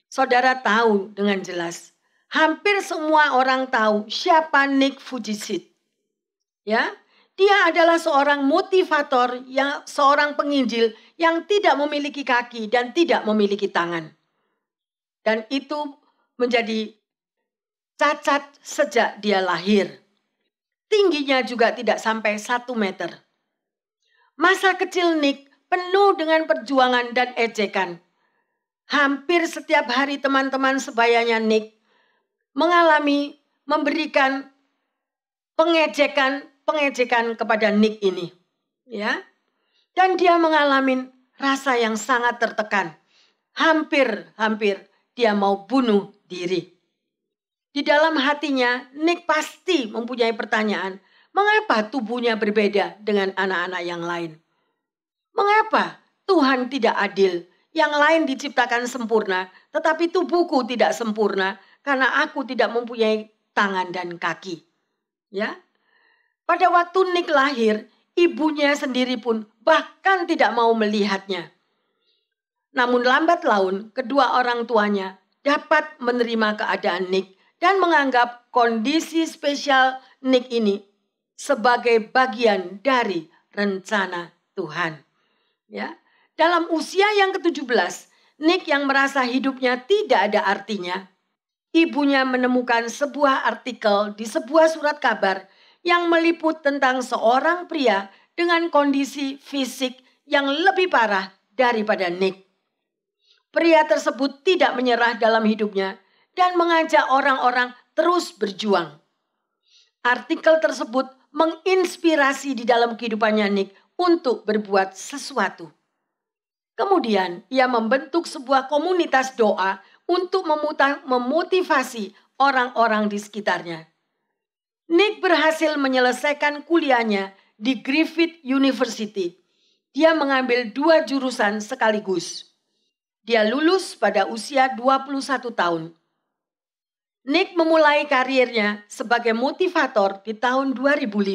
Speaker 1: saudara tahu dengan jelas, hampir semua orang tahu siapa Nick Vujicic. Ya, dia adalah seorang motivator, seorang penginjil yang tidak memiliki kaki dan tidak memiliki tangan. Dan itu menjadi cacat sejak dia lahir. Tingginya juga tidak sampai 1 meter. Masa kecil Nick penuh dengan perjuangan dan ejekan. Hampir setiap hari teman-teman sebayanya Nick memberikan pengejekan kepada Nick ini. Ya. Dan dia mengalami rasa yang sangat tertekan. Hampir dia mau bunuh diri. Di dalam hatinya Nick pasti mempunyai pertanyaan, mengapa tubuhnya berbeda dengan anak-anak yang lain? Mengapa Tuhan tidak adil? Yang lain diciptakan sempurna, tetapi tubuhku tidak sempurna karena aku tidak mempunyai tangan dan kaki. Ya. Pada waktu Nick lahir, ibunya sendiri pun bahkan tidak mau melihatnya. Namun lambat laun, kedua orang tuanya dapat menerima keadaan Nick dan menganggap kondisi spesial Nick ini sebagai bagian dari rencana Tuhan. Ya, dalam usia yang ke-17, Nick yang merasa hidupnya tidak ada artinya, ibunya menemukan sebuah artikel di sebuah surat kabar yang meliput tentang seorang pria dengan kondisi fisik yang lebih parah daripada Nick. Pria tersebut tidak menyerah dalam hidupnya dan mengajak orang-orang terus berjuang. Artikel tersebut menginspirasi di dalam kehidupannya Nick untuk berbuat sesuatu. Kemudian ia membentuk sebuah komunitas doa untuk memotivasi orang-orang di sekitarnya. Nick berhasil menyelesaikan kuliahnya di Griffith University. Dia mengambil 2 jurusan sekaligus. Dia lulus pada usia 21 tahun. Nick memulai karirnya sebagai motivator di tahun 2005.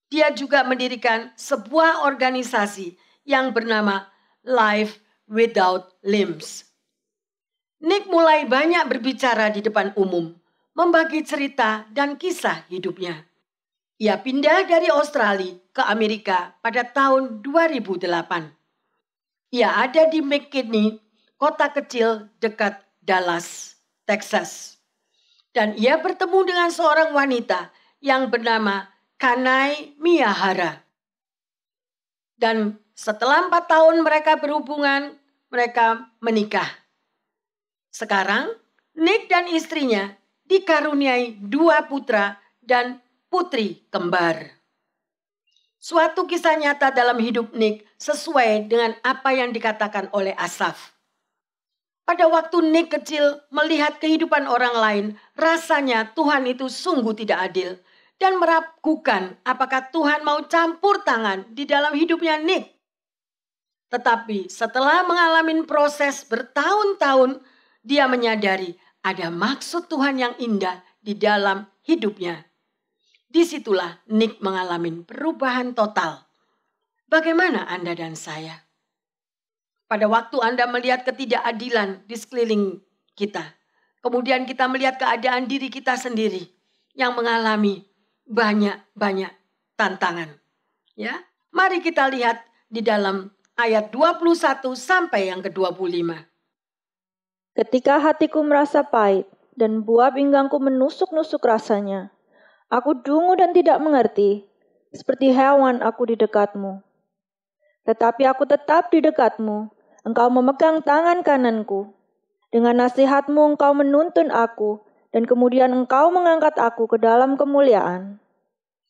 Speaker 1: Dia juga mendirikan sebuah organisasi yang bernama Life Without Limbs. Nick mulai banyak berbicara di depan umum, membagi cerita dan kisah hidupnya. Ia pindah dari Australia ke Amerika pada tahun 2008. Ia ada di McKinney, kota kecil dekat Dallas, Texas. Dan ia bertemu dengan seorang wanita yang bernama Kanai Miyahara. Dan setelah 4 tahun mereka berhubungan, mereka menikah. Sekarang Nick dan istrinya dikaruniai 2 putra dan putri kembar. Suatu kisah nyata dalam hidup Nick sesuai dengan apa yang dikatakan oleh Asaf. Pada waktu Nick kecil melihat kehidupan orang lain, rasanya Tuhan itu sungguh tidak adil dan meragukan apakah Tuhan mau campur tangan di dalam hidupnya Nick. Tetapi setelah mengalami proses bertahun-tahun, dia menyadari ada maksud Tuhan yang indah di dalam hidupnya. Disitulah Nick mengalami perubahan total. Bagaimana Anda dan saya? Pada waktu Anda melihat ketidakadilan di sekeliling kita, kemudian kita melihat keadaan diri kita sendiri yang mengalami banyak tantangan. Ya, mari kita lihat di dalam ayat 21 sampai yang ke-25.
Speaker 3: Ketika hatiku merasa pahit dan buah pinggangku menusuk-nusuk rasanya, aku dungu dan tidak mengerti, seperti hewan aku di dekatmu. Tetapi aku tetap di dekatmu, engkau memegang tangan kananku. Dengan nasihatmu engkau menuntun aku, dan kemudian engkau mengangkat aku ke dalam kemuliaan.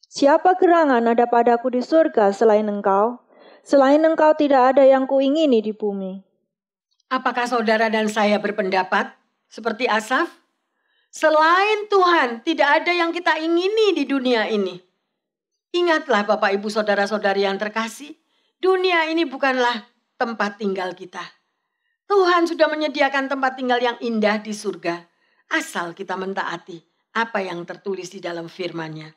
Speaker 3: Siapa gerangan ada padaku di surga selain engkau? Selain engkau tidak ada yang kuingini di bumi.
Speaker 1: Apakah saudara dan saya berpendapat seperti Asaf? Selain Tuhan, tidak ada yang kita ingini di dunia ini. Ingatlah Bapak Ibu Saudara-saudari yang terkasih, dunia ini bukanlah tempat tinggal kita. Tuhan sudah menyediakan tempat tinggal yang indah di surga, asal kita mentaati apa yang tertulis di dalam firman-Nya.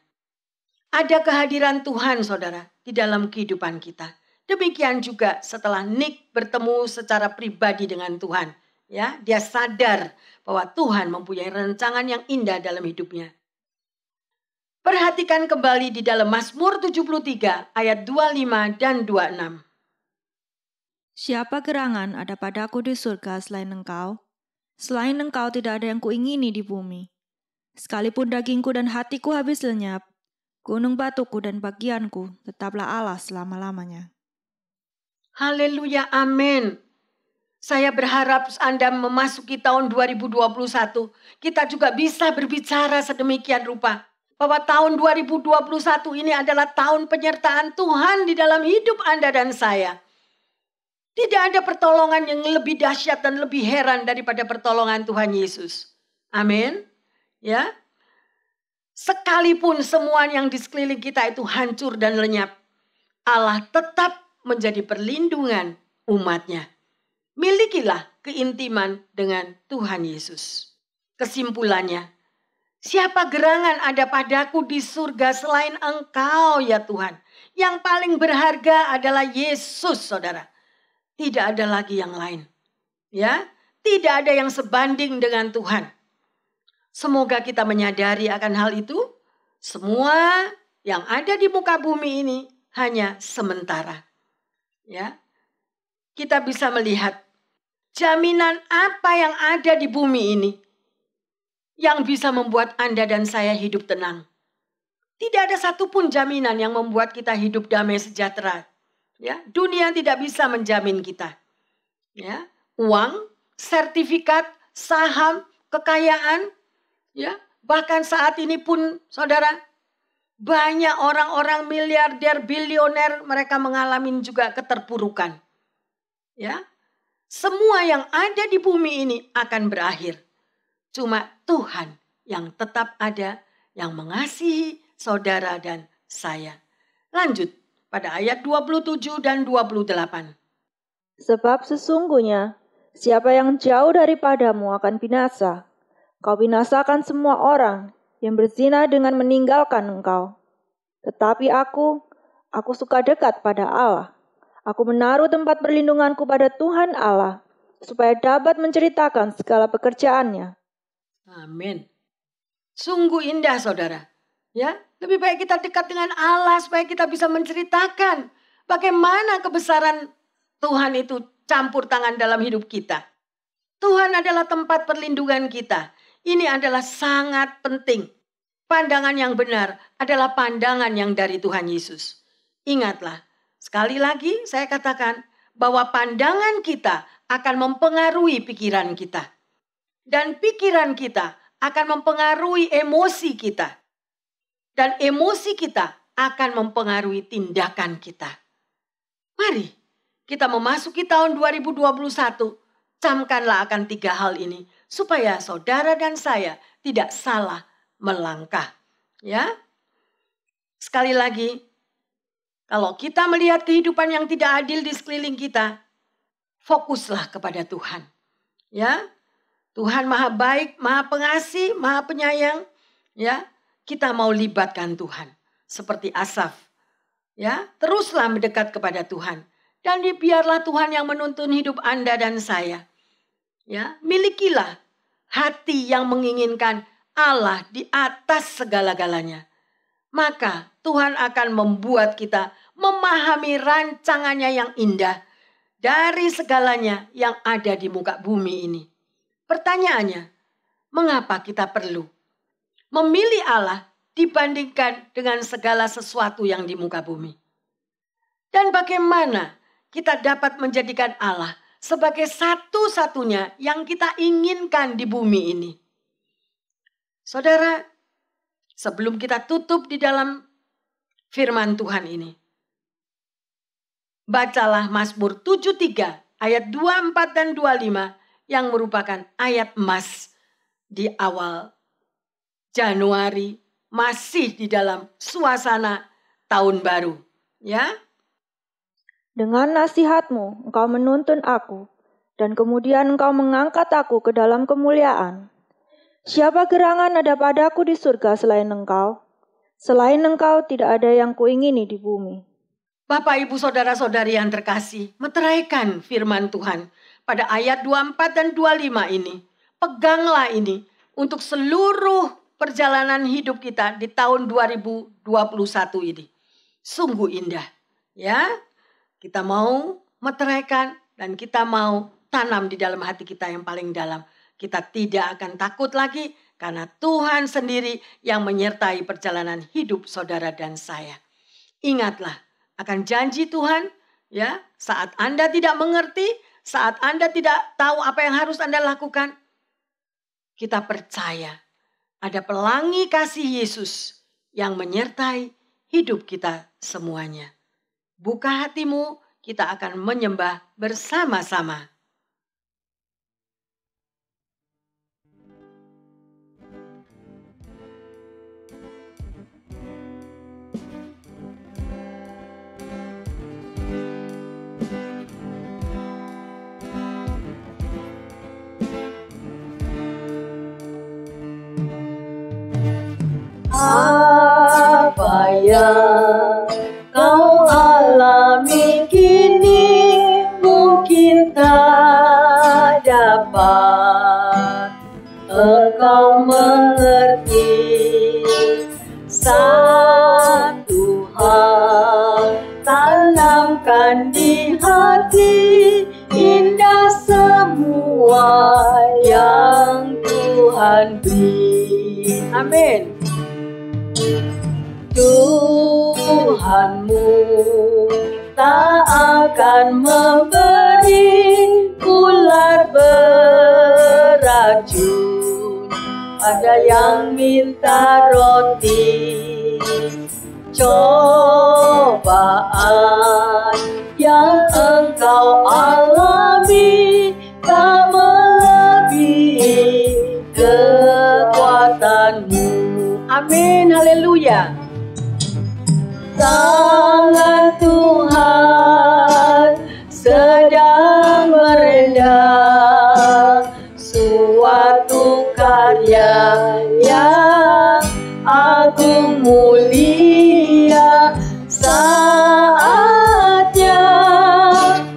Speaker 1: Ada kehadiran Tuhan, saudara, di dalam kehidupan kita. Demikian juga setelah Nick bertemu secara pribadi dengan Tuhan. Ya, dia sadar bahwa Tuhan mempunyai rancangan yang indah dalam hidupnya. Perhatikan kembali di dalam Mazmur 73 ayat 25 dan 26.
Speaker 3: Siapa gerangan ada padaku di surga selain engkau? Selain engkau tidak ada yang kuingini di bumi. Sekalipun dagingku dan hatiku habis lenyap, gunung batuku dan bagianku tetaplah Allah selama-lamanya.
Speaker 1: Haleluya, amin. Saya berharap Anda memasuki tahun 2021, kita juga bisa berbicara sedemikian rupa. Bahwa tahun 2021 ini adalah tahun penyertaan Tuhan di dalam hidup Anda dan saya. Tidak ada pertolongan yang lebih dahsyat dan lebih heran daripada pertolongan Tuhan Yesus. Amin. Ya. Sekalipun semua yang di sekeliling kita itu hancur dan lenyap, Allah tetap menjadi perlindungan umat-Nya. Milikilah keintiman dengan Tuhan Yesus. Kesimpulannya, siapa gerangan ada padaku di surga selain Engkau ya Tuhan? Yang paling berharga adalah Yesus, saudara. Tidak ada lagi yang lain. Ya, tidak ada yang sebanding dengan Tuhan. Semoga kita menyadari akan hal itu. Semua yang ada di muka bumi ini hanya sementara. Ya. Kita bisa melihat jaminan apa yang ada di bumi ini yang bisa membuat Anda dan saya hidup tenang. Tidak ada satupun jaminan yang membuat kita hidup damai sejahtera. Ya, dunia tidak bisa menjamin kita. Ya, uang, sertifikat, saham, kekayaan, ya, bahkan saat ini pun saudara, banyak orang-orang miliarder, bilioner, mereka mengalami juga keterpurukan. Ya, semua yang ada di bumi ini akan berakhir. Cuma Tuhan yang tetap ada, yang mengasihi saudara dan saya. Lanjut pada ayat 27 dan 28.
Speaker 3: Sebab sesungguhnya siapa yang jauh daripadamu akan binasa. Kau binasakan semua orang yang berzina dengan meninggalkan engkau. Tetapi aku suka dekat pada Allah. Aku menaruh tempat perlindunganku pada Tuhan Allah, supaya dapat menceritakan segala pekerjaannya.
Speaker 1: Amin. Sungguh indah saudara. Ya, lebih baik kita dekat dengan Allah supaya kita bisa menceritakan bagaimana kebesaran Tuhan itu campur tangan dalam hidup kita. Tuhan adalah tempat perlindungan kita. Ini adalah sangat penting. Pandangan yang benar adalah pandangan yang dari Tuhan Yesus. Ingatlah, sekali lagi saya katakan bahwa pandangan kita akan mempengaruhi pikiran kita. Dan pikiran kita akan mempengaruhi emosi kita. Dan emosi kita akan mempengaruhi tindakan kita. Mari kita memasuki tahun 2021. Camkanlah akan 3 hal ini supaya saudara dan saya tidak salah melangkah. Ya. Sekali lagi, kalau kita melihat kehidupan yang tidak adil di sekeliling kita, fokuslah kepada Tuhan. Ya. Tuhan Maha baik, Maha pengasih, Maha penyayang. Ya, kita mau libatkan Tuhan seperti Asaf. Ya, teruslah mendekat kepada Tuhan. Dan biarlah Tuhan yang menuntun hidup Anda dan saya. Ya, milikilah hati yang menginginkan Allah di atas segala-galanya. Maka Tuhan akan membuat kita memahami rancangannya yang indah dari segalanya yang ada di muka bumi ini. Pertanyaannya, mengapa kita perlu memilih Allah dibandingkan dengan segala sesuatu yang di muka bumi? Dan bagaimana kita dapat menjadikan Allah sebagai satu-satunya yang kita inginkan di bumi ini? Saudara, sebelum kita tutup di dalam firman Tuhan ini, bacalah Mazmur 73 ayat 24 dan 25 yang merupakan ayat emas di awal Januari, masih di dalam suasana tahun baru. Ya.
Speaker 3: Dengan nasihat-Mu, Engkau menuntun aku, dan kemudian Engkau mengangkat aku ke dalam kemuliaan. Siapa gerangan ada padaku di surga selain Engkau? Selain Engkau tidak ada yang kuingini di bumi.
Speaker 1: Bapak, Ibu, saudara-saudari yang terkasih, meteraikan firman Tuhan pada ayat 24 dan 25 ini. Peganglah ini untuk seluruh perjalanan hidup kita di tahun 2021 ini. Sungguh indah. Ya, kita mau meteraikan dan kita mau tanam di dalam hati kita yang paling dalam. Kita tidak akan takut lagi karena Tuhan sendiri yang menyertai perjalanan hidup saudara dan saya. Ingatlah akan janji Tuhan, ya, saat Anda tidak mengerti, saat Anda tidak tahu apa yang harus Anda lakukan, kita percaya ada pelangi kasih Yesus yang menyertai hidup kita semuanya. Buka hatimu, kita akan menyembah bersama-sama.
Speaker 2: Apa yang kau alami kini mungkin tak dapat engkau mengerti. Satu hal tanamkan di hati, indah semua yang Tuhan beri.
Speaker 1: Amin.
Speaker 2: Tuhanmu tak akan memberi ular beracun. Ada yang minta roti, cobaan yang engkau alami tak melebihi kekuatanmu.
Speaker 1: Amin, haleluya.
Speaker 2: Tangan Tuhan sedang merendah suatu karya yang agung mulia. Saatnya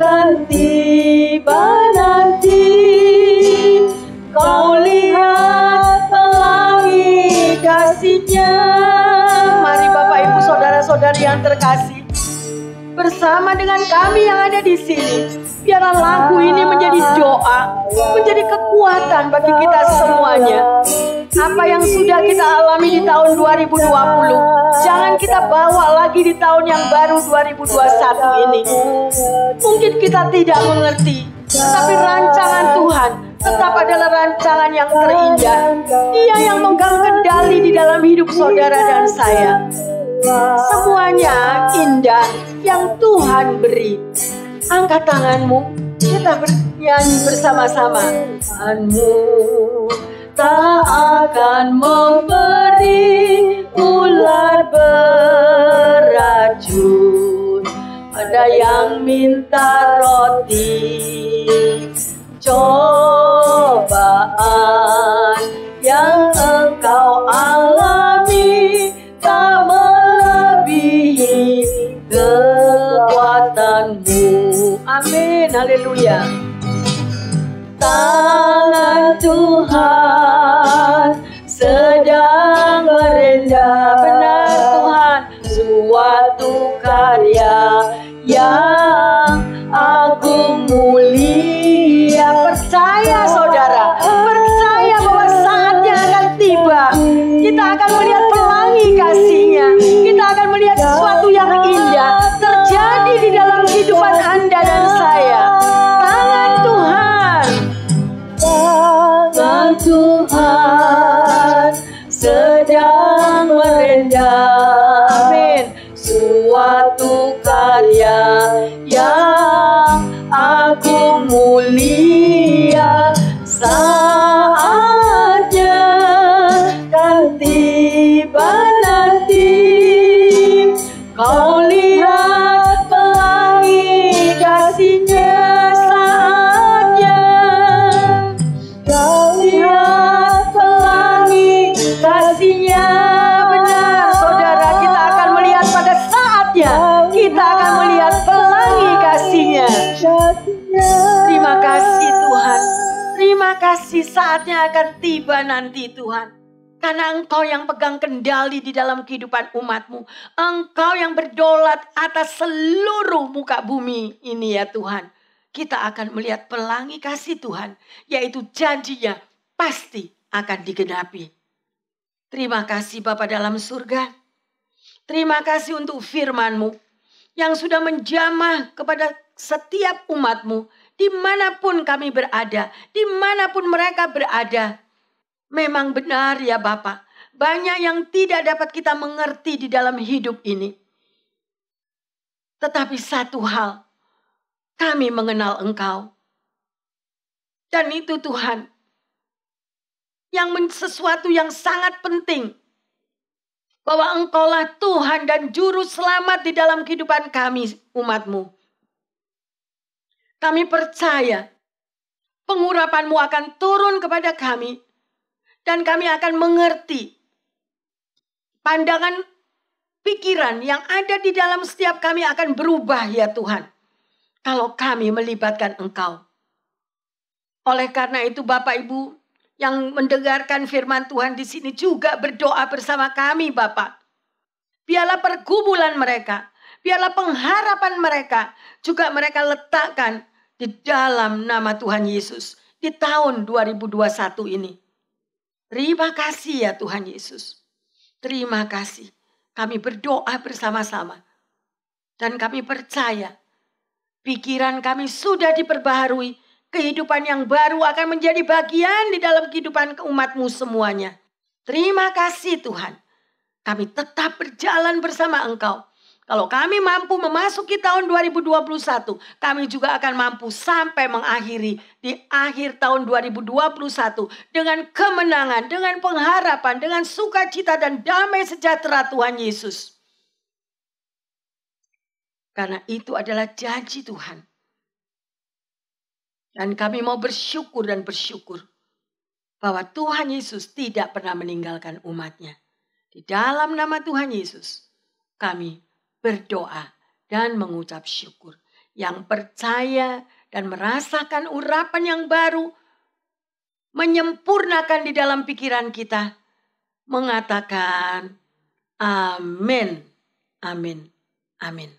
Speaker 2: kan tiba nanti, kau lihat pelangi kasih-Nya.
Speaker 1: Mari Bapak, Ibu, saudara-saudari yang terkasih, bersama dengan kami yang ada di sini, biarlah lagu ini menjadi doa, menjadi kekuatan bagi kita semuanya. Apa yang sudah kita alami di tahun 2020, jangan kita bawa lagi di tahun yang baru 2021 ini. Mungkin kita tidak mengerti, Tetapi rancangan Tuhan tetap adalah rancangan yang terindah. Dia yang memegang kendali di dalam hidup saudara dan saya. Semuanya indah yang Tuhan beri. Angkat tanganmu, kita bernyanyi bersama-sama. Tuhanmu tak akan memberi ular beracun pada yang minta roti. Cobaan yang engkau alami tak melebihi kekuatanmu. Amin, haleluya. Tangan Tuhan sedang merendah. Benar Tuhan, suatu karya yang agung mulia. Percaya saudara, percaya bahwa saatnya akan tiba. Kita akan melihat pelangi kasih-Nya. Kita akan melihat sesuatu yang indah terjadi di dalam kehidupan Anda dan saya. Tangan Tuhan, tangan Tuhan sedang merendah. Amin. Suatu karya yang agung mulia, saatnya kan tiba nanti. Kau lihat pelangi kasih-Nya saatnya. Kau lihat pelangi kasih-Nya. Benar saudara, kita akan melihat pada saatnya. Kita akan melihat pelangi kasih-Nya. Terima kasih Tuhan. Terima kasih, saatnya akan tiba nanti Tuhan. Karena Engkau yang pegang kendali di dalam kehidupan umat-Mu. Engkau yang berdaulat atas seluruh muka bumi ini ya Tuhan. Kita akan melihat pelangi kasih Tuhan. Yaitu janji-Nya pasti akan digenapi. Terima kasih Bapa dalam surga. Terima kasih untuk firman-Mu yang sudah menjamah kepada setiap umat-Mu. Dimanapun kami berada, dimanapun mereka berada. Memang benar ya Bapa, banyak yang tidak dapat kita mengerti di dalam hidup ini. Tetapi satu hal, kami mengenal Engkau. Dan itu Tuhan, sesuatu yang sangat penting. Bahwa Engkaulah Tuhan dan Juru Selamat di dalam kehidupan kami, umat-Mu. Kami percaya, pengurapan-Mu akan turun kepada kami. Dan kami akan mengerti pandangan pikiran yang ada di dalam setiap kami akan berubah ya Tuhan. Kalau kami melibatkan Engkau. Oleh karena itu Bapak Ibu yang mendengarkan firman Tuhan di sini juga berdoa bersama kami Bapak. Biarlah pergumulan mereka, biarlah pengharapan mereka juga mereka letakkan di dalam nama Tuhan Yesus di tahun 2021 ini. Terima kasih ya Tuhan Yesus. Terima kasih. Kami berdoa bersama-sama. Dan kami percaya pikiran kami sudah diperbaharui. Kehidupan yang baru akan menjadi bagian di dalam kehidupan umat-Mu semuanya. Terima kasih Tuhan. Kami tetap berjalan bersama Engkau. Kalau kami mampu memasuki tahun 2021, kami juga akan mampu sampai mengakhiri di akhir tahun 2021 dengan kemenangan, dengan pengharapan, dengan sukacita dan damai sejahtera Tuhan Yesus. Karena itu adalah janji Tuhan. Dan kami mau bersyukur dan bersyukur bahwa Tuhan Yesus tidak pernah meninggalkan umat-Nya. Di dalam nama Tuhan Yesus, kami berdoa dan mengucap syukur. Yang percaya dan merasakan urapan yang baru, menyempurnakan di dalam pikiran kita, mengatakan amin, amin, amin.